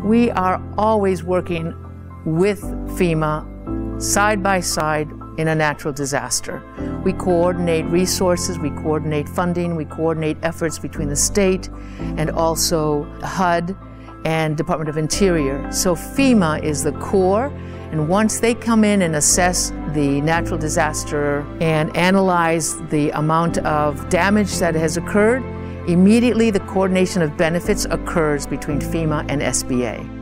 We are always working with FEMA side by side in a natural disaster. We coordinate resources, we coordinate funding, we coordinate efforts between the state and also HUD and Department of Interior. So FEMA is the core, and once they come in and assess the natural disaster and analyze the amount of damage that has occurred, immediately the coordination of benefits occurs between FEMA and SBA.